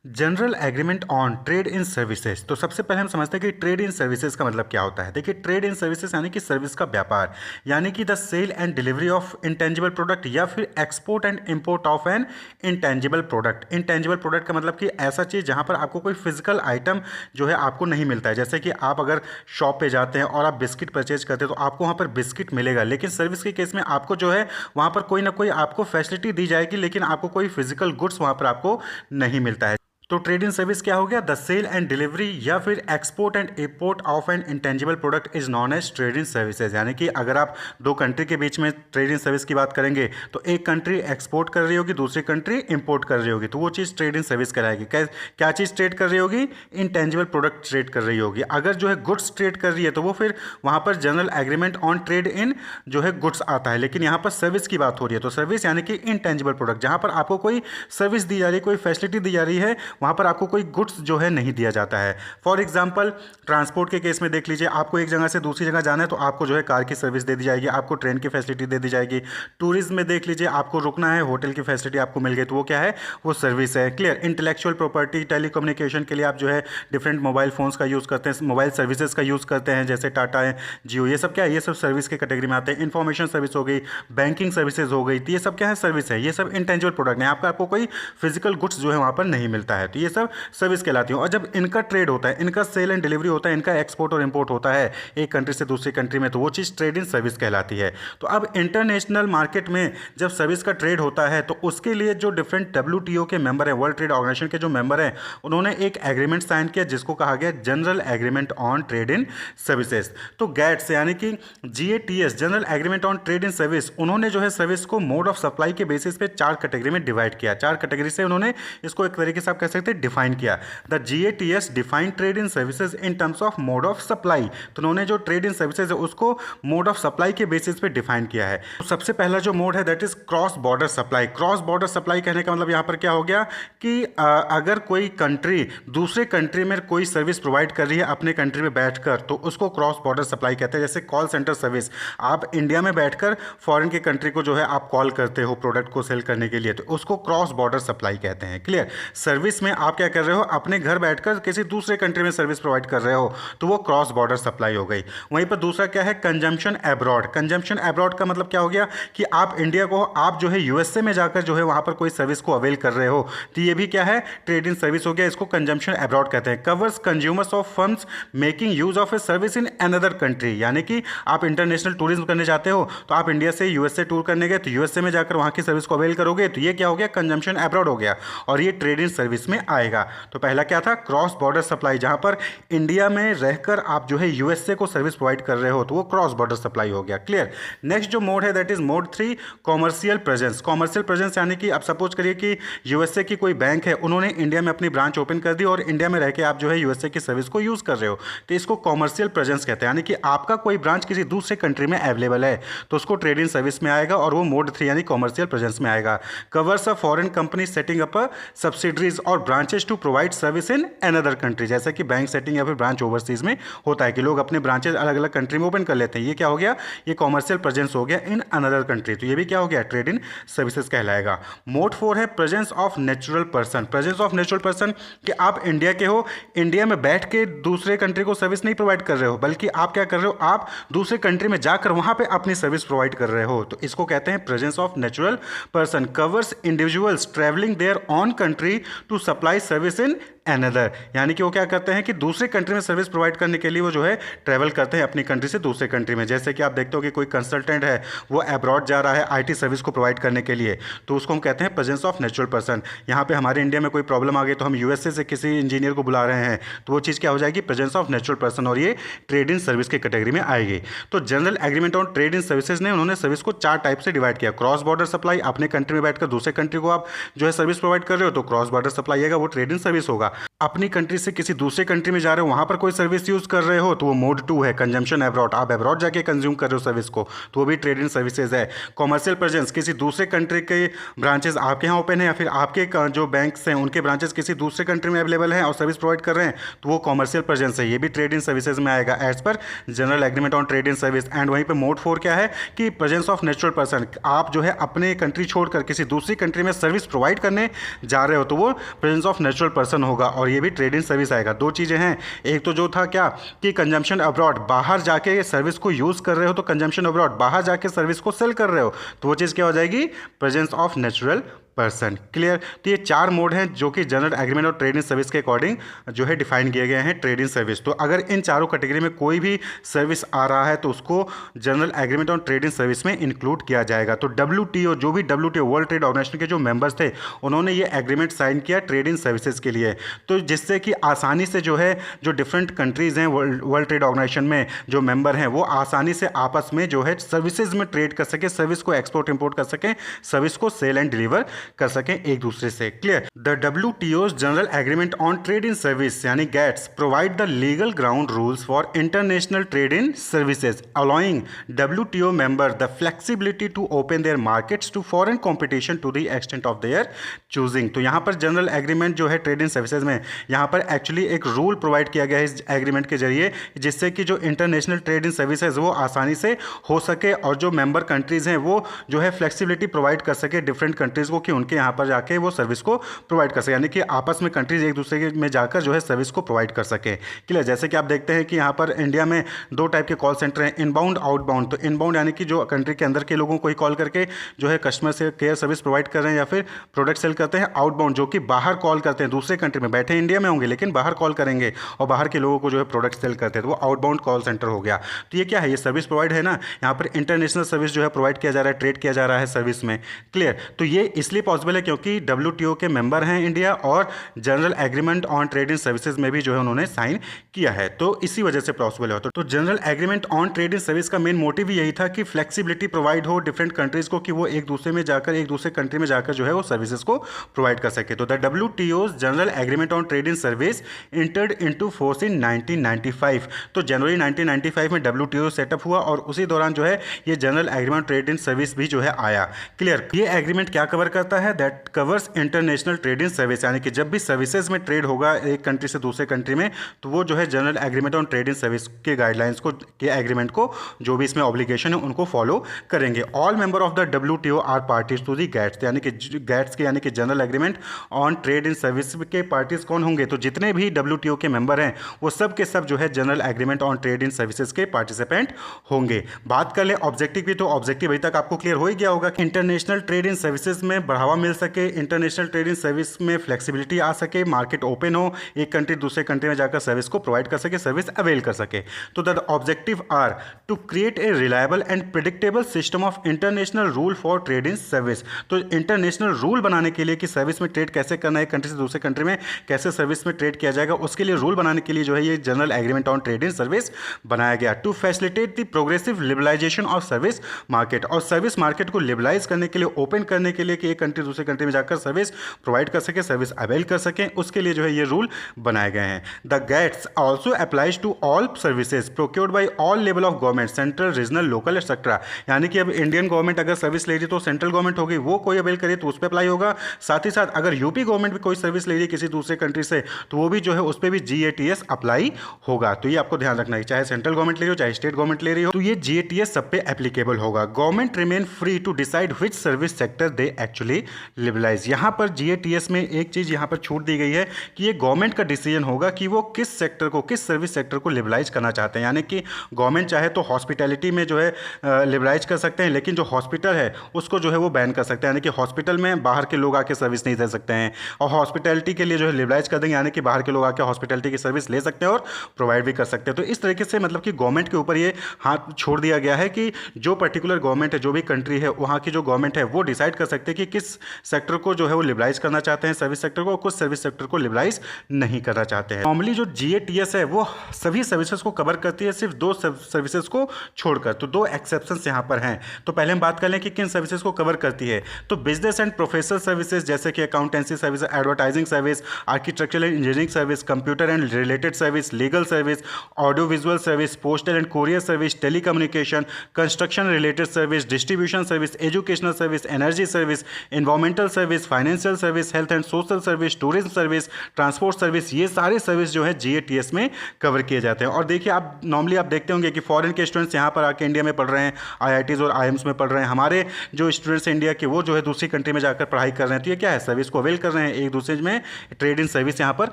General agreement on trade in services. तो सबसे पहले हम समझते हैं कि ट्रेड इन सर्विसेज का मतलब क्या होता है। देखिए, ट्रेड इन सर्विसेज यानी कि सर्विस का व्यापार, यानी कि the sale and delivery of intangible product या फिर export and import of an intangible product. Intangible product का मतलब कि ऐसा चीज़ जहाँ पर आपको कोई फिजिकल आइटम जो है आपको नहीं मिलता है। जैसे कि आप अगर शॉप पे जाते हैं और आप बिस्किट परचेज करते हैं तो आपको वहाँ पर बिस्किट मिलेगा, लेकिन सर्विस के केस में आपको जो है वहाँ पर कोई ना कोई आपको फैसिलिटी दी जाएगी, लेकिन आपको कोई फिजिकल गुड्स वहाँ पर आपको नहीं मिलता है। तो ट्रेड इन सर्विस क्या हो गया? द सेल एंड डिलीवरी या फिर export and import of an intangible product is known as trade in services. यानी कि अगर आप दो कंट्री के बीच में ट्रेड इन सर्विस की बात करेंगे तो एक कंट्री एक्सपोर्ट कर रही होगी, दूसरी कंट्री इंपोर्ट कर रही होगी, तो वो चीज़ ट्रेड इन सर्विस कहलाएगी। क्या चीज़ ट्रेड कर रही होगी? इंटेंजिबल प्रोडक्ट ट्रेड कर रही होगी। अगर जो है गुड्स ट्रेड कर रही है तो वो फिर वहाँ पर जनरल एग्रीमेंट ऑन ट्रेड इन जो है गुड्स आता है। लेकिन यहाँ पर सर्विस की बात हो रही है, तो सर्विस यानी कि इंटेंजिबल प्रोडक्ट, जहाँ पर आपको कोई सर्विस दी जा रही है, कोई फैसिलिटी दी जा रही है, वहाँ पर आपको कोई गुड्स जो है नहीं दिया जाता है। फॉर एग्जांपल ट्रांसपोर्ट के केस में देख लीजिए, आपको एक जगह से दूसरी जगह जाना है तो आपको जो है कार की सर्विस दे दी जाएगी, आपको ट्रेन की फैसिलिटी दे दी जाएगी। टूरिज्म में देख लीजिए, आपको रुकना है, होटल की फैसिलिटी आपको मिल गई, तो वो क्या है? वो सर्विस है। क्लियर? इंटेलेक्चुअल प्रॉपर्टी, टेलीकम्युनिकेशन के लिए आप जो है डिफरेंट मोबाइल फोन्स का यूज़ करते हैं, मोबाइल सर्विसेज का यूज़ करते हैं, जैसे टाटा है, जियो, ये सब क्या है? ये सब सर्विस के कैटेगरी में आते हैं। इन्फॉर्मेशन सर्विस हो गई, बैंकिंग सर्विसेज हो गई, तो ये सब क्या है? सर्विस है। ये सब इंटेंजिबल प्रोडक्ट है, आपको कोई फिजिकल गुड्स जो है वहाँ पर नहीं मिलता है, तो ये सब सर्विस कहलाती है। और जब इनका ट्रेड होता है, इनका सेल एंड डिलीवरी होता है, इनका एक्सपोर्ट और इंपोर्ट होता है एक कंट्री से दूसरी कंट्री में, तो वो चीज़ ट्रेड इन सर्विस कहलाती है। तो अब इंटरनेशनल मार्केट में जब सर्विस का ट्रेड होता है तो उसके लिए जो डिफरेंट WTO के मेंबर हैं, वर्ल्ड ट्रेड ऑर्गेनाइजेशन के जो मेंबर हैं, उन्होंने एक एग्रीमेंट साइन किया जिसको कहा गया general agreement on trade in services. तो गैट्स यानी कि GATS, general agreement on trade in service, उन्होंने जो है सर्विस को मोड ऑफ सप्लाई के बेसिस पे 4 कैटेगरी में डिवाइड किया। 4 कैटेगरी से उन्होंने इसको एक तरीके से आप कह सकते हैं डिफाइन किया। The GATS define trade in services in terms of mode of supply. तो उन्होंने जो ट्रेड इन सर्विसेज है उसको मोड ऑफ सप्लाई के बेसिस पे डिफाइन किया है। तो सबसे पहला जो मोड है that is cross border supply. Cross border supply कहने का मतलब यहाँ पर क्या हो गया कि अगर कोई कंट्री दूसरे कंट्री में कोई सर्विस प्रोवाइड कर रही है अपने कंट्री में बैठकर, तो उसको क्रॉस बॉर्डर सप्लाई कहते हैं। जैसे कॉल सेंटर सर्विस, आप इंडिया में बैठकर फॉरेन के कंट्री को जो है आप कॉल करते हो प्रोडक्ट को सेल करने के लिए, तो उसको क्रॉस बॉर्डर सप्लाई कहते हैं। क्लियर? सर्विस में आप क्या कर रहे हो? अपने घर बैठकर किसी दूसरे कंट्री में सर्विस प्रोवाइड कर रहे हो, तो वो क्रॉस बॉर्डर सप्लाई हो गई। वहीं पर दूसरा क्या है? Consumption abroad. कंजम्पशन एब्रॉड का मतलब क्या हो गया कि आप इंडिया को, आप जो है USA में जाकर जो है वहां पर कोई सर्विस को अवेल कर रहे हो, तो ये भी क्या है? ट्रेड इन सर्विस हो गया। इसको कंजम्पशन एब्रॉड कहते हैं। Covers consumers of firms making use of a service in another country. यानी कि आप इंटरनेशनल टूरिज्म करने जाते हो, तो आप इंडिया से USA टूर करने गए, तो USA में जाकर वहां की सर्विस को अवेल करोगे, तो ये क्या हो गया? कंजम्पशन एब्रॉड हो गया, और ये ट्रेड इन सर्विस में आएगा। तो पहला क्या था? क्रॉस बॉर्डर सप्लाई, जहां पर इंडिया में रहकर आप जो है USA को सर्विस प्रोवाइड कर रहे हो, तो वो क्रॉस बॉर्डर सप्लाई हो गया। क्लियर? नेक्स्ट जो मोड है that is mode 3, commercial presence. Commercial presence यानी कि आप सपोज करिए कि USA की कोई बैंक है, उन्होंने इंडिया में अपनी ब्रांच ओपन कर दी और इंडिया में रह के आप जो है USA की सर्विस को यूज कर रहे हो, तो इसको कॉमर्शियल प्रेजेंस कहते हैं। यानी कि आपका कोई ब्रांच किसी दूसरे कंट्री में अवेलेबल है, तो उसको ट्रेड इन सर्विस में आएगा, और वो मोड 3 यानी कॉमर्शियल प्रेजेंस में आएगा। Covers a foreign company setting up subsidiaries और branches to provide service in another country. जैसे कि बैंक सेटिंग या फिर ब्रांच ओवरसीज में होता है कि लोग अपने ब्रांचेस अलग अलग कंट्री में ओपन कर लेते हैं, ये क्या हो गया? ये कॉमर्शियल प्रेजेंस हो गया इन अनदर कंट्री, तो ये भी क्या हो गया? ट्रेड इन सर्विसेज कहलाएगा। मोड 4 है presence of natural person. Presence of natural person कि आप इंडिया के हो, इंडिया में बैठ के दूसरे कंट्री को सर्विस नहीं प्रोवाइड कर रहे हो, बल्कि आप क्या कर रहे हो? आप दूसरे कंट्री में जाकर वहां पे अपनी सर्विस प्रोवाइड कर रहे हो, तो इसको कहते हैं presence of natural person. Covers individuals travelling their own country to supply service in another. यानी कि वो क्या करते हैं कि दूसरे कंट्री में सर्विस प्रोवाइड करने के लिए वो जो है ट्रैवल करते हैं अपनी कंट्री से दूसरे कंट्री में। जैसे कि आप देखते हो कि कोई कंसल्टेंट है, वो अब्रॉड जा रहा है IT सर्विस को प्रोवाइड करने के लिए, तो उसको हम कहते हैं प्रेजेंस ऑफ नेचुरल पर्सन। यहाँ पे हमारे इंडिया में कोई प्रॉब्लम आ गई तो हम USA से किसी इंजीनियर को बुला रहे हैं, तो वो चीज़ क्या हो जाएगी? प्रेजेंस ऑफ नेचुरल पर्सन, और ये ट्रेड इन सर्विस की कैटेगरी में आएगी। तो general agreement on trade in services ने उन्होंने सर्विस को 4 टाइप से डिवाइड किया। क्रॉस बॉर्डर सप्लाई, अपने कंट्री में बैठकर दूसरे कंट्री को आप जो है सर्विस प्रोवाइड कर रहे हो, तो क्रॉस बॉर्डर सप्लाई आएगा, वो ट्रेड इन सर्विस होगा। अपनी कंट्री से किसी दूसरे कंट्री में जा रहे हो, वहाँ पर कोई सर्विस यूज़ कर रहे हो तो वो मोड 2 है, कंजम्पशन अब्रॉड, आप अब्रॉड जाके कंज्यूम कर रहे हो सर्विस को तो वो भी ट्रेड इन सर्विसेज है। कॉमर्शियल प्रेजेंस, किसी दूसरे कंट्री के ब्रांचेस आपके यहाँ ओपन है या फिर आपके जो बैंक्स हैं उनके ब्रांचेस किसी दूसरे कंट्री में अवेलेबल हैं और सर्विस प्रोवाइड कर रहे हैं तो वो कॉमर्शियल प्रेजेंस है, ये भी ट्रेड इन सर्विसेज में आएगा as per general agreement on trade in service. And वहीं पे मोड 4 क्या है कि प्रेजेंस ऑफ नेचुरल पर्सन, आप जो है अपने कंट्री छोड़कर किसी दूसरी कंट्री में सर्विस प्रोवाइड करने जा रहे हो तो वो प्रेजेंस ऑफ नेचुरल पर्सन होगा और ये भी ट्रेड इन सर्विस आएगा। दो चीज़ें हैं, एक तो जो था क्या कि कंजम्पशन अब्रॉड, बाहर जाके सर्विस को यूज़ कर रहे हो तो कंजम्पशन अब्रॉड, बाहर जाके सर्विस को सेल कर रहे हो तो वो चीज़ क्या हो जाएगी, presence of natural person. Clear. तो ये 4 मोड हैं जो कि जनरल एग्रीमेंट और ट्रेड इन सर्विस के अकॉर्डिंग जो है डिफाइन किए गए हैं ट्रेड इन सर्विस। तो अगर इन चारों कैटेगरी में कोई भी सर्विस आ रहा है तो उसको जनरल एग्रीमेंट और ट्रेड इन सर्विस में इंक्लूड किया जाएगा। तो WTO, जो भी WTO वर्ल्ड ट्रेड ऑर्गेनाइजेशन के जो मेंबर्स थे उन्होंने ये एग्रीमेंट साइन किया ट्रेड इन सर्विसेज के लिए, तो जिससे कि आसानी से जो है जो डिफरेंट कंट्रीज़ हैं वर्ल्ड ट्रेड ऑर्गेनाइजेशन में जो मेंबर हैं वो आसानी से आपस में जो है सर्विसेज में ट्रेड कर सके, सर्विस को एक्सपोर्ट इंपोर्ट कर सकें, सर्विस को सेल एंड डिलीवर कर सकें एक दूसरे से। Clear. The WTO's general agreement on trade in service यानी GATS provide the legal ground rules for international trade in services allowing WTO member the flexibility to open their markets to foreign competition to the extent of their choosing. तो यहाँ पर general agreement जो है trade in services में यहाँ पर actually एक rule provide किया गया है इस एग्रीमेंट के जरिए, जिससे कि जो इंटरनेशनल ट्रेड इन सर्विसेज वो आसानी से हो सके और जो मेंबर कंट्रीज़ हैं वो जो है फ्लेक्सिबिलिटी प्रोवाइड कर सके डिफरेंट कंट्रीज़ को कि उनके यहाँ पर जाके वो सर्विस को प्रोवाइड कर सके, यानी कि आपस में कंट्रीज एक दूसरे में जाकर जो है सर्विस को प्रोवाइड कर सके। क्लियर। जैसे कि आप देखते हैं कि यहाँ पर इंडिया में 2 टाइप के कॉल सेंटर हैं, इनबाउंड आउटबाउंड। तो इनबाउंड यानी कि जो कंट्री के अंदर के लोगों को ही कॉल करके जो है कस्टमर से केयर सर्विस प्रोवाइड कर रहे हैं या फिर प्रोडक्ट सेल करते हैं। आउटबाउंड जो कि बाहर कॉल करते हैं, दूसरे कंट्री में बैठे इंडिया में होंगे लेकिन बाहर कॉल करेंगे और बाहर के लोगों को जो है प्रोडक्ट सेल करते हैं तो वो आउटबाउंड कॉल सेंटर हो गया। तो ये क्या है, ये सर्विस प्रोवाइड है ना, यहाँ पर इंटरनेशनल सर्विस जो है प्रोवाइड किया जा रहा है, ट्रेड किया जा रहा है सर्विस में। क्लियर। तो ये इसलिए पॉसिबल है क्योंकि WTO के मेंबर हैं इंडिया और general agreement on trade in services में भी जो है उन्होंने साइन किया है, तो इसी वजह से पॉसिबल है। तो general agreement on trade in service का मेन मोटिव यही था कि फ्लेक्सिबिलिटी प्रोवाइड हो डिफरेंट कंट्रीज को कि वो एक दूसरे कंट्री में जाकर जो है वो सर्विसेज को प्रोवाइड कर सके। तो the WTO's general agreement on trade in service entered into force in 1995। तो जनवरी 1995 में WTO सेटअप हुआ और उसी दौरान जो है ये general agreement trade in service भी जो है आया। क्लियर। ये एग्रीमेंट क्या कवर करता है, that covers international trade in service, यानी कि जब भी सर्विसेज में ट्रेड होगा एक कंट्री से दूसरे कंट्री में तो वो जो है general agreement on trade in service के गाइडलाइंस को के एग्रीमेंट को जो भी इसमें ऑब्लिगेशन है उनको फॉलो करेंगे। All member of the WTO are parties to the GATS, यानी कि GATS के यानी कि general agreement on trade in service के पार्टीज कौन होंगे, तो जितने भी WTO के मेंबर हैं वो सब के सब जो है general agreement on trade in services के पार्टिसिपेंट होंगे। बात कर ले ऑब्जेक्टिव की, तो ऑब्जेक्टिव अभी तक आपको क्लियर हो ही गया होगा कि इंटरनेशनल ट्रेड इन सर्विसेज में बढ़ावा मिल सके, इंटरनेशनल ट्रेड इन सर्विस में फ्लेक्सिबिलिटी आ सके, मार्केट ओपन हो, एक कंट्री दूसरे कंट्री में जाकर सर्विस को प्रोवाइड कर सके, सर्विस अवेल कर सके। तो the objective are to create a reliable and predictable system of international rule for trade in service. तो इंटरनेशनल रूल बनाने के लिए कि सर्विस में ट्रेड कैसे करना है, एक कंट्री से दूसरे कंट्री में कैसे सर्विस में ट्रेड किया जाएगा, उसके लिए रूल बनाने के लिए जो है ये general agreement on trade in service बनाया गया। To facilitate the progressive liberalisation of service market, और सर्विस मार्केट को लिबरलाइज करने के लिए, ओपन करने के लिए कि एक कंट्री दूसरे कंट्री में जाकर सर्विस प्रोवाइड कर सके, सर्विस अवेल कर सकें, उसके लिए जो है ये रूल बनाए गए हैं। The GATS also applies to all services procured by all level of government, central, regional, local etcetera. यानी कि अब इंडियन गवर्नमेंट अगर सर्विस ले रही है तो सेंट्रल गवर्नमेंट होगी, वो कोई अवेल करे तो उस पर अप्लाई होगा। साथ ही साथ अगर यूपी गवर्नमेंट भी कोई सर्विस ले रही है किसी दूसरे कंट्री से तो वो भी जो है उस पर भी GATS अप्लाई होगा। तो ये आपको ध्यान रखना है, चाहे सेंट्रल गवर्नमेंट ले रही हो चाहे स्टेट गवर्नमेंट ले रही हो, तो ये GATS सब पे एप्लीकेबल होगा। Government remain free to decide which service sector they actually liberalise. यहाँ पर GATS में एक चीज़ यहाँ पर छूट दी गई है कि ये गवर्नमेंट का डिसीजन होगा कि वो किस सेक्टर को, किस सर्विस सेक्टर को लिबरलाइज करना चाहते हैं। यानी कि गवर्नमेंट चाहे तो हॉस्पिटैलिटी में जो है लिबरलाइज कर सकते हैं, लेकिन जो हॉस्पिटल है उसको जो है वो बैन कर सकते हैं, यानी कि हॉस्पिटल में बाहर के लोग आके सर्विस नहीं दे सकते हैं। और हॉस्पिटैलिटी के लिए जो है लिबरलाइज कर देंगे, यानी कि बाहर के लोग आके हॉस्पिटैलिटी की सर्विस ले सकते हैं और प्रोवाइड भी कर सकते हैं। तो इस तरीके से मतलब कि गवर्नमेंट के ऊपर ये हाथ छोड़ दिया गया है कि जो पर्टिकुलर गवर्नमेंट है, जो भी कंट्री है, वहाँ की जो गवर्नमेंट है वो डिसाइड कर सकते हैं कि किस सेक्टर को जो है वो लिबराइज करना चाहते हैं, सर्विस सेक्टर को, और कुछ सर्विस सेक्टर को लिबराइज नहीं करना चाहते हैं। नॉर्मली जो GATS है वो सभी सर्विसेज को कवर करती है, सिर्फ 2 सर्विसेज को छोड़कर। तो 2 एक्सेप्शंस यहाँ पर हैं। तो पहले हम बात कर लें कि किन सर्विसेज को कवर करती है। तो बिजनेस एंड प्रोफेशनल सर्विसेज जैसे कि accountancy service, advertising service, architectural and engineering service, computer and related service, legal service, audio visual service, postal and courier service, telecommunication, construction related service, distribution service, educational service, energy service, environmental service, financial service, health and social service, tourism service, transport service, ये सारे service जो है GATS में cover किए जाते हैं। और देखिए आप नॉर्मली आप देखते होंगे कि फॉरेन के स्टूडेंट्स यहाँ पर आके इंडिया में पढ़ रहे हैं, IITs और IIMs में पढ़ रहे हैं। हमारे जो स्टूडेंट्स इंडिया के वो जो है दूसरी कंट्री में जाकर पढ़ाई कर रहे हैं। तो ये क्या है, सर्विस को अवेल कर रहे हैं, एक दूसरे में ट्रेड इन सर्विस यहाँ पर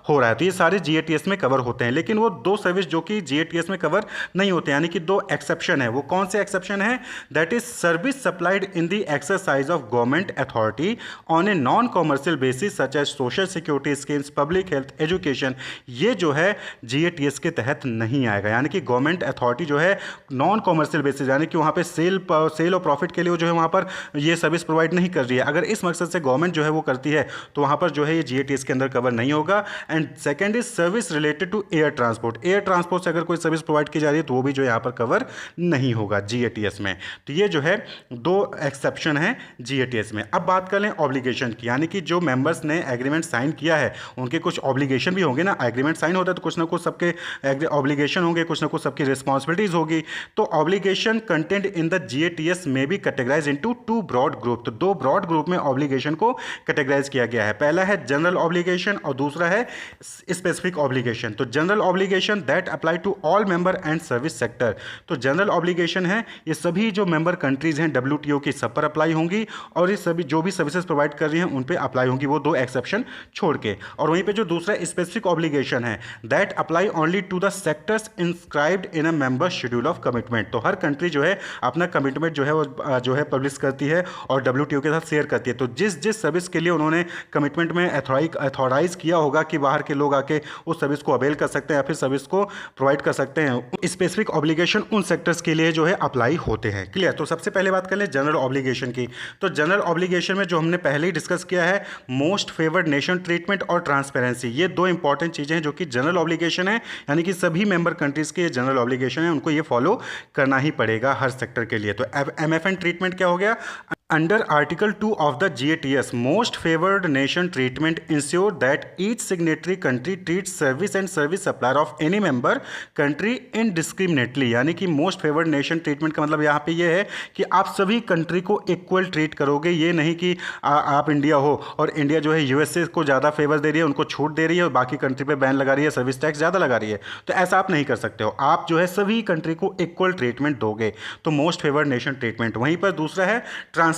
हो रहा है। तो ये सारे GATS में कवर होते हैं। लेकिन वो 2 सर्विस जो कि GATS में कवर नहीं होते, यानी कि 2 एक्सेप्शन है। वो कौन से एक्सेप्शन है? That is service supplied in the exercise of government authority on a non commercial basis such as social security schemes, public health, education. ये जो है GATS के तहत नहीं आएगा। यानी कि गवर्नमेंट अथॉरिटी जो है नॉन कॉमर्शियल बेसिस, यानी कि वहाँ पे सेल और प्रॉफिट के लिए जो है वहाँ पर ये सर्विस प्रोवाइड नहीं कर रही है। अगर इस मकसद से गवर्नमेंट जो है वो करती है तो वहाँ पर जो है ये GATS के अंदर कवर नहीं होगा। And second is service related to air transport. Air transport से अगर कोई सर्विस प्रोवाइड की जा रही है तो वो भी जो यहाँ पर कवर नहीं होगा GATS में। तो ये जो है 2 एक्सेप्शन है GATS में। अब बात कर लें ऑब्लिगेशन की, यानी कि जो मेंबर्स ने एग्रीमेंट साइन किया है उनके कुछ ऑब्लिगेशन भी होंगे ना। एग्रीमेंट साइन होता है तो कुछ ना कुछ सबके ऑब्लिगेशन होंगे, कुछ ना कुछ सबकी रिस्पॉन्सिबिलिटीज होगी। तो obligation content in the GATS में be categorise into 2 broad group. तो 2 ब्रॉड ग्रुप में ऑब्लिगेशन को कैटेगराइज किया गया है। पहला है जनरल ऑब्लिगेशन और दूसरा है स्पेसिफिक ऑब्लिगेशन। तो general obligation that apply to all member and service sector. तो जनरल ऑब्लिगेशन है ये सभी जो मेंबर कंट्रीज हैं WTO की सब पर अप्लाई होंगी, और ये सभी जो भी सर्विसेज प्रोवाइड कर रही हैं उन पे अप्लाई होंगी, वो 2 एक्सेप्शन छोड़ के। और वहीं पे जो दूसरा स्पेसिफिक ऑब्लिगेशन है that apply only to the sectors inscribed in a member schedule of commitment. तो हर कंट्री जो है अपना कमिटमेंट जो है वो जो है पब्लिश करती है और WTO के साथ शेयर करती है। तो जिस सर्विस के लिए उन्होंने कमिटमेंट में अथॉराइज किया होगा कि बाहर के लोग आके उस सर्विस को अवेल कर सकते हैं या फिर सर्विस को प्रोवाइड कर सकते हैं, स्पेसिफिक ऑब्लिगेशन उन सेक्टर्स के लिए जो है अप्लाई होते हैं। क्लियर। तो सबसे पहले बात कर लें जनरल ऑब्लिगेशन की। तो जनरल ऑब्लिगेशन में जो हमने पहले ही डिस्कस किया है मोस्ट फेवर्ड नेशन ट्रीटमेंट और ट्रांसपेरेंसी, ये 2 इंपॉर्टेंट चीजें हैं जो कि जनरल ऑब्लिगेशन है, यानी कि सभी मेंबर कंट्रीज के जनरल ऑब्लिगेशन है, उनको ये फॉलो करना ही पड़ेगा हर सेक्टर के लिए। तो MFN ट्रीटमेंट क्या हो गया? Under article 2 of the GATS most favoured nation treatment ensure that each signatory country treat service and service supplier of any member country indiscriminately. यानी कि मोस्ट फेवर्ड नेशन ट्रीटमेंट का मतलब यहाँ पे ये है कि आप सभी कंट्री को इक्वल ट्रीट करोगे। ये नहीं कि आप इंडिया हो और इंडिया जो है USA को ज़्यादा फेवर दे रही है, उनको छूट दे रही है और बाकी कंट्री पे बैन लगा रही है, सर्विस टैक्स ज़्यादा लगा रही है। तो ऐसा आप नहीं कर सकते हो। आप जो है सभी कंट्री को इक्वल ट्रीटमेंट दोगे, तो मोस्ट फेवर्ड नेशन ट्रीटमेंट। वहीं पर दूसरा है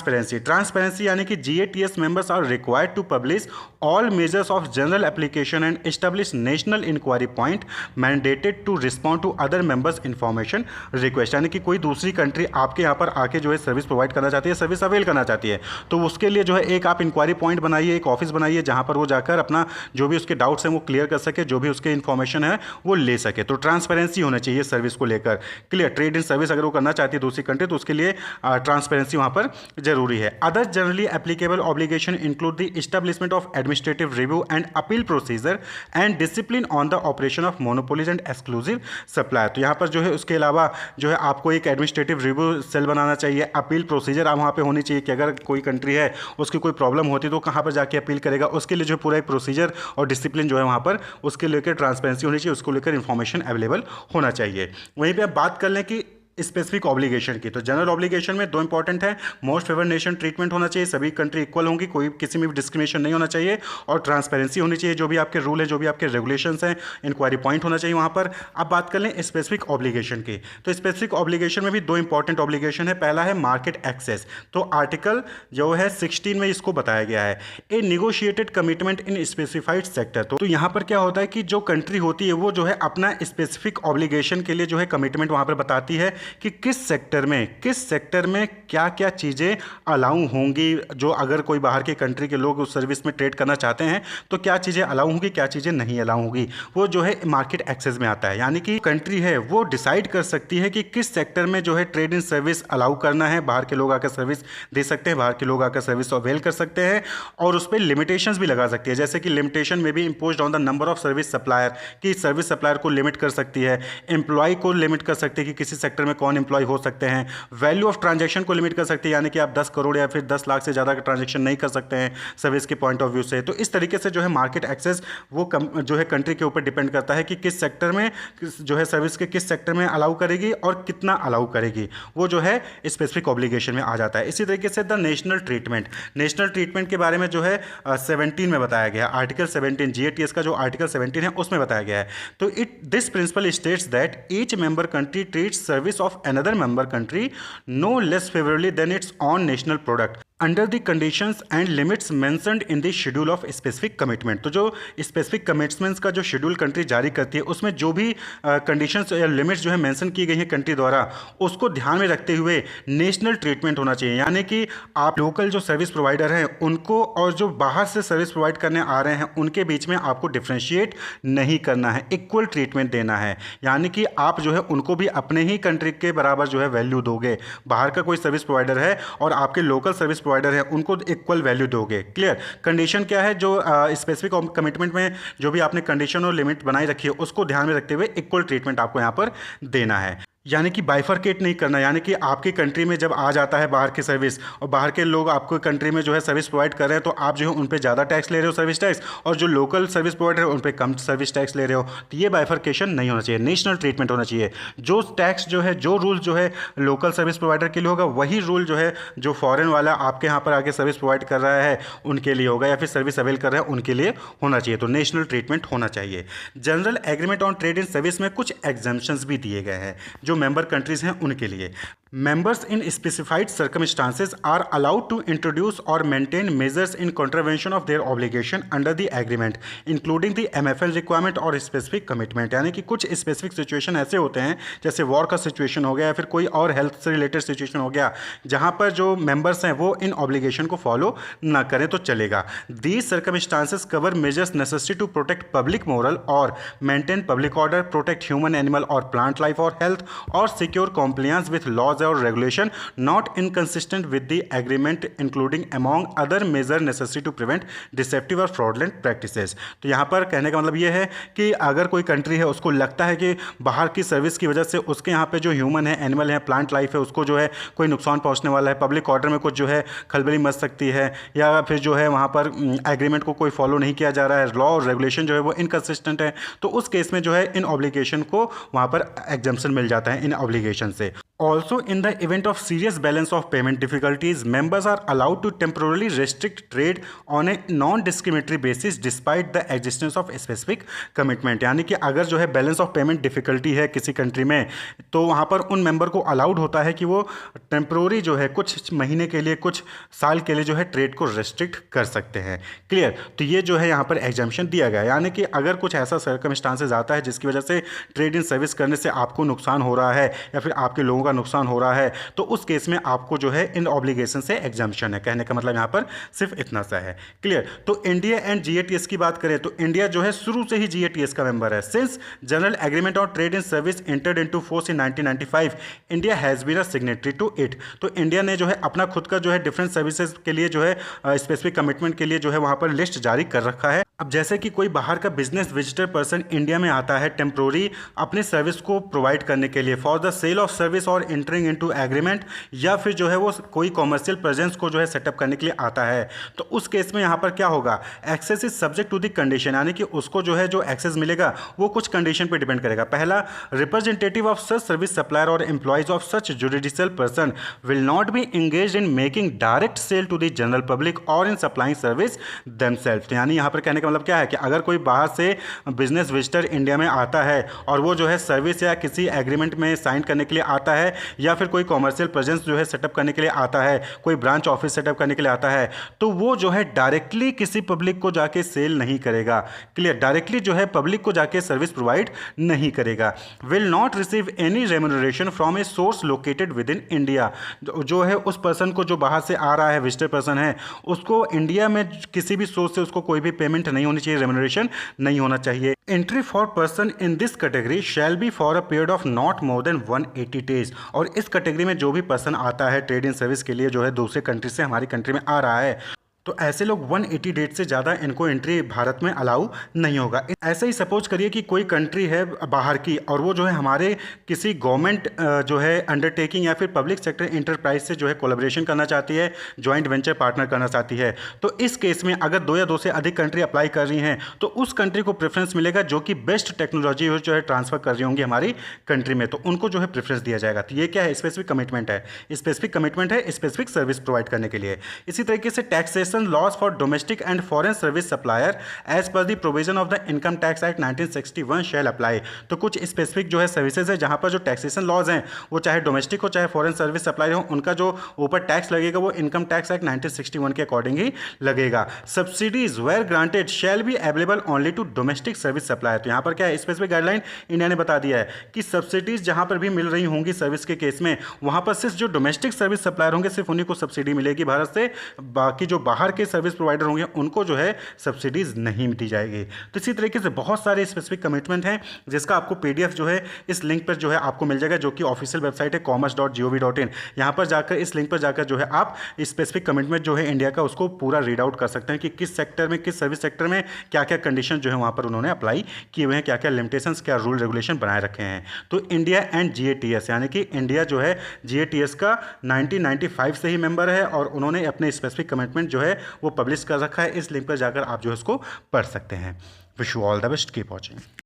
ट्रांसपेरेंसी यानी कि GATS members are required to publish all measures of general application and establish national inquiry point mandated to respond to other members information request. यानी कि कोई दूसरी कंट्री आपके यहाँ पर आके जो है सर्विस प्रोवाइड करना चाहती है, सर्विस अवेल करना चाहती है, तो उसके लिए जो है एक आप इंक्वायरी पॉइंट बनाइए, एक ऑफिस बनाइए जहाँ पर वो जाकर अपना जो भी उसके डाउट्स हैं वो क्लियर कर सके, जो भी उसके इन्फॉर्मेशन है वो ले सके। तो ट्रांसपेरेंसी होना चाहिए सर्विस को लेकर। क्लियर। ट्रेड इन सर्विस अगर वो करना चाहती है दूसरी कंट्री तो उसके लिए ट्रांसपेरेंसी वहाँ पर जरूरी है। Other generally applicable obligation include the establishment of administrative review and appeal procedure and discipline on the operation of monopolies and exclusive supply. तो यहाँ पर जो है उसके अलावा जो है आपको एक एडमिनिस्ट्रेटिव रिव्यू सेल बनाना चाहिए, अपील प्रोसीजर आप वहाँ पे होनी चाहिए कि अगर कोई कंट्री है उसकी कोई प्रॉब्लम होती तो कहाँ पर जाके अपील करेगा, उसके लिए जो पूरा एक प्रोसीजर और डिसिप्लिन जो है वहाँ पर उसके लेकर ट्रांसपेरेंसी होनी चाहिए, उसको लेकर इन्फॉर्मेशन अवेलेबल होना चाहिए। वहीं पर आप बात कर लें कि स्पेसिफिक ऑब्लिगेशन की। तो जनरल ऑब्लिगेशन में 2 इंपॉर्टेंट है, मोस्ट फेवर नेशन ट्रीटमेंट होना चाहिए, सभी कंट्री इक्वल होंगी, कोई किसी में भी डिस्क्रिमिनेशन नहीं होना चाहिए, और ट्रांसपेरेंसी होनी चाहिए, जो भी आपके रूल है, जो भी आपके रेगुलेशंस हैं, इंक्वायरी पॉइंट होना चाहिए वहाँ पर। अब बात कर लें स्पेसिफिक ऑब्लिगेशन की। तो स्पेसिफिक ऑब्लिगेशन में भी 2 इंपॉर्टेंट ऑब्लिगेशन है। पहला है मार्केट एक्सेस। तो आर्टिकल जो है 16 में इसको बताया गया है, a negotiated commitment in specified sector. तो यहाँ पर क्या होता है कि जो कंट्री होती है वो जो है अपना स्पेसिफिक ऑब्लिगेशन के लिए जो है कमिटमेंट वहाँ पर बताती है कि किस सेक्टर में क्या क्या चीज़ें अलाउ होंगी, जो अगर कोई बाहर के कंट्री के लोग उस सर्विस में ट्रेड करना चाहते हैं तो क्या चीज़ें अलाउ होंगी, क्या चीज़ें नहीं अलाउ होंगी, वो जो है मार्केट एक्सेस में आता है। यानी कि कंट्री है वो डिसाइड कर सकती है कि किस सेक्टर में जो है ट्रेड इन सर्विस अलाउ करना है, बाहर के लोग आकर सर्विस दे सकते हैं, बाहर के लोग आकर सर्विस अवेल कर सकते हैं, और उस पर लिमिटेशंस भी लगा सकती है। जैसे कि लिमिटेशन में भी imposed on the number of service supplier, कि सर्विस सप्लायर को लिमिट कर सकती है, एम्प्लॉय को लिमिट कर सकती है कि किसी सेक्टर में कौन एम्प्लॉय हो सकते हैं, वैल्यू ऑफ ट्रांजैक्शन को लिमिट कर सकती है, यानी कि आप 10 करोड़ या फिर 10 लाख से ज़्यादा का ट्रांजैक्शन नहीं कर सकते हैं सर्विस के पॉइंट ऑफ व्यू से। तो इस तरीके से जो है मार्केट एक्सेस वो जो है कंट्री के ऊपर डिपेंड करता है कि किस सेक्टर में जो है सर्विस के किस सेक्टर में अलाउ करेगी और कितना अलाउ करेगी, वो जो है स्पेसिफिक ऑब्लिगेशन में आ जाता है। इसी तरीके से द नेशनल ट्रीटमेंट के बारे में जो है 17 में बताया गया, आर्टिकल 17 GATS का जो आर्टिकल 17 है उसमें बताया गया है। तो this principle states that each member country treats service of another member country no less favourably than its own national product under the conditions and limits mentioned in the schedule of specific commitment. तो जो specific commitments का जो schedule country जारी करती है उसमें जो भी कंडीशंस या लिमिट्स जो है मेंशन की गई हैं कंट्री द्वारा, उसको ध्यान में रखते हुए नेशनल ट्रीटमेंट होना चाहिए। यानी कि आप लोकल जो सर्विस प्रोवाइडर हैं उनको और जो बाहर से सर्विस प्रोवाइड करने आ रहे हैं उनके बीच में आपको डिफ्रेंशिएट नहीं करना है, इक्वल ट्रीटमेंट देना है। यानी कि आप जो है उनको भी अपने ही कंट्री के बराबर जो है वैल्यू दोगे। बाहर का कोई सर्विस प्रोवाइडर है और आपके लोकल सर्विस प्रोवाइडर है, उनको इक्वल वैल्यू दोगे। क्लियर? कंडीशन क्या है, जो स्पेसिफिक कमिटमेंट में जो भी आपने कंडीशन और लिमिट बनाई रखी है उसको ध्यान में रखते हुए इक्वल ट्रीटमेंट आपको यहां पर देना है। यानी कि बाइफरकेट नहीं करना, यानी कि आपकी कंट्री में जब आ जाता है बाहर की सर्विस और बाहर के लोग आपको कंट्री में जो है सर्विस प्रोवाइड कर रहे हैं तो आप जो है उन पे ज़्यादा टैक्स ले रहे हो सर्विस टैक्स, और जो लोकल सर्विस प्रोवाइडर है उन पे कम सर्विस टैक्स ले रहे हो। तो ये बाइफरकेशन नहीं होना चाहिए, नेशनल ट्रीटमेंट होना चाहिए। जो टैक्स जो है, जो रूल जो है लोकल सर्विस प्रोवाइडर के लिए होगा वही रूल जो है जो फॉरेन वाला आपके यहाँ पर आके सर्विस प्रोवाइड कर रहा है उनके लिए होगा, या फिर सर्विस अवेल कर रहा है उनके लिए होना चाहिए। तो नेशनल ट्रीटमेंट होना चाहिए। General agreement on trade in service में कुछ एग्जम्पशंस भी दिए गए हैं जो मेंबर कंट्रीज हैं उनके लिए। Members in specified circumstances are allowed to introduce or maintain measures in contravention of their obligation under the agreement, including the MFN requirement और specific commitment। यानी कि कुछ specific situation ऐसे होते हैं जैसे वॉर का सिचुएशन हो गया या फिर कोई और हेल्थ से रिलेटेड सिचुएशन हो गया जहां पर जो मेंबर्स हैं वो इन ऑब्लिगेशन को फॉलो ना करें तो चलेगा। These circumstances cover measures necessary to protect public moral or maintain public order, protect human, animal or plant life or health, or secure compliance with laws or regulation not inconsistent with the agreement, including among other measures necessary to prevent deceptive or fraudulent practices। तो यहाँ पर कहने का मतलब ये है कि अगर कोई कंट्री है उसको लगता है कि बाहर की सर्विस की वजह से उसके यहाँ पे जो ह्यूमन है, एनिमल है, प्लांट लाइफ है, उसको जो है कोई नुकसान पहुँचने वाला है, पब्लिक ऑर्डर में कुछ जो है खलबली मच सकती है, या फिर जो है वहाँ पर एग्रीमेंट को कोई फॉलो नहीं किया जा रहा है, लॉ और रेगुलेशन जो है वो इनकन्सिस्टेंट है, तो उस केस में जो है इन ऑब्लिगेशन को वहाँ पर एग्जम्पशन मिल जाता है इन ऑब्लिगेशन से। Also, in the event of serious balance of payment difficulties, members are allowed to temporarily restrict trade on a non-discriminatory basis despite the existence of specific commitment। यानी कि अगर जो है बैलेंस ऑफ पेमेंट डिफिकल्टी है किसी country में तो वहाँ पर उन मेंबर को अलाउड होता है कि वो टेम्प्रोरी जो है कुछ महीने के लिए, कुछ साल के लिए जो है ट्रेड को रेस्ट्रिक्ट कर सकते हैं। क्लियर? तो ये जो है यहाँ पर एग्जाम्पशन दिया गया है। यानी कि अगर कुछ ऐसा सर्कमस्टांसेस आता है जिसकी वजह से ट्रेड इन सर्विस करने से आपको नुकसान हो रहा है या फिर आपके लोगों का नुकसान हो रहा है तो उस केस में आपको जो है इन ऑब्लिगेशन से एग्जाम्पशन है। कहने का मतलब यहां पर सिर्फ इतना सा है। क्लियर? तो इंडिया एंड GATS की बात करें तो इंडिया जो है शुरू से ही GATS का मेंबर है। Since general agreement on trade in service entered into force in 1995 India has been a signatory to it. तो इंडिया ने जो है अपना खुद का जो है डिफरेंट सर्विसेज के लिए जो है स्पेसिफिक कमिटमेंट के लिए जो है वहां पर लिस्ट जारी कर रखा है। अब जैसे कि कोई बाहर का बिजनेस विजिटर पर्सन इंडिया में आता है टेम्प्रोरी अपने सर्विस को प्रोवाइड करने के लिए for the sale of service और एंटरिंग इनटू एग्रीमेंट, या फिर जो है वो कोई कॉमर्शियल प्रेजेंस को जो है सेटअप करने के लिए आता है, तो उस केस में यहाँ पर क्या होगा, access is subject to the condition. यानी कि उसको जो है जो एक्सेस मिलेगा वो कुछ कंडीशन पे डिपेंड करेगा। पहला, representative of such service supplier और employees of such judicial person will not be engaged in making direct sale to the general public और इन सप्लाइंग सर्विस देमसेल्फ। यानी यहाँ पर कहने का मतलब क्या है कि अगर कोई बाहर से बिजनेस विजिटर इंडिया में आता है और वो जो है सर्विस या किसी एग्रीमेंट में साइन करने के लिए आता है है या फिर कोई कॉमर्शियल प्रेजेंस जो है सेटअप करने के लिए आता है, कोई ब्रांच ऑफिस सेटअप करने के लिए आता है, तो वो जो है डायरेक्टली किसी पब्लिक को जाके सेल नहीं करेगा। क्लियर, डायरेक्टली जो है पब्लिक को जाके सर्विस प्रोवाइड नहीं करेगा। Will not receive any remuneration from a source located with in India. जो है उस पर्सन को जो बाहर से आ रहा है, विजिटर पर्सन है, उसको इंडिया में किसी भी सोर्स से उसको कोई भी पेमेंट नहीं होनी चाहिए, रेम्यूनरेशन नहीं होना चाहिए। Entry for person in this category shall be for a period of not more than 180 days. और इस कैटेगरी में जो भी पर्सन आता है ट्रेड इन सर्विस के लिए, जो है दूसरे कंट्री से हमारी कंट्री में आ रहा है, तो ऐसे लोग 180 डेट से ज़्यादा इनको एंट्री भारत में अलाउ नहीं होगा। ऐसे ही सपोज करिए कि कोई कंट्री है बाहर की और वो जो है हमारे किसी गवर्नमेंट जो है अंडरटेकिंग या फिर पब्लिक सेक्टर इंटरप्राइज से जो है कोलैबोरेशन करना चाहती है, जॉइंट वेंचर पार्टनर करना चाहती है। तो इस केस में अगर 2 या 2 से अधिक कंट्री अप्लाई कर रही हैं तो उस कंट्री को प्रेफरेंस मिलेगा जो कि बेस्ट टेक्नोलॉजी जो है ट्रांसफर कर रही होंगी हमारी कंट्री में, तो उनको जो है प्रेफरेंस दिया जाएगा। तो ये क्या है? स्पेसिफिक कमिटमेंट है। स्पेसिफिक कमिटमेंट है स्पेसिफिक सर्विस प्रोवाइड करने के लिए। इसी तरीके से taxation laws for domestic and foreign service supplier as per the provision of the Income Tax Act 1961 shall apply। तो कुछ स्पेसिफिक जो है सर्विसेज है जहां पर जो टैक्सेशन लॉज हैं वो चाहे डोमेस्टिक हो चाहे फॉरेन सर्विस सप्लाई हो, उनका जो ऊपर टैक्स लगेगा वो इनकम टैक्स एक्ट 1961 के अकॉर्डिंग ही लगेगा। Subsidies where granted shall be available only to domestic service supplier. तो यहाँ पर क्या है? स्पेसिफिक गाइडलाइन इंडिया ने बता दिया है कि सब्सिडीज जहां पर भी मिल रही होंगी सर्विस के केस में, वहां पर सिर्फ जो डोमेस्टिक सर्विस सप्लायर होंगे सिर्फ उन्हीं को सब्सिडी मिलेगी भारत से, बाकी जो बाहर के सर्विस प्रोवाइडर होंगे उनको जो है सब्सिडीज नहीं दी जाएगी। तो इसी तरीके से बहुत सारे स्पेसिफिक कमिटमेंट हैं जिसका आपको पीडीएफ जो है इस लिंक पर जो है आपको मिल जाएगा, जो कि ऑफिशियल वेबसाइट है commerce.gov.in। यहाँ पर जाकर इस लिंक पर जाकर जो है आप स्पेसिफिक कमिटमेंट जो है इंडिया का उसको पूरा रीड आउट कर सकते हैं कि किस सेक्टर में, किस सर्विस सेक्टर में क्या क्या कंडीशन जो है वहाँ पर उन्होंने अप्लाई किए हुए हैं, क्या क्या लिमिटेशंस, क्या रूल रेगुलेशन बनाए रखे हैं। तो इंडिया एंड GATS यानी कि इंडिया जो है GATS का 1995 से ही मेंबर है और उन्होंने अपने स्पेसिफिक कमिटमेंट जो है वो पब्लिश कर रखा है। इस लिंक पर जाकर आप जो है उसको पढ़ सकते हैं। Wish you all the best, keep watching.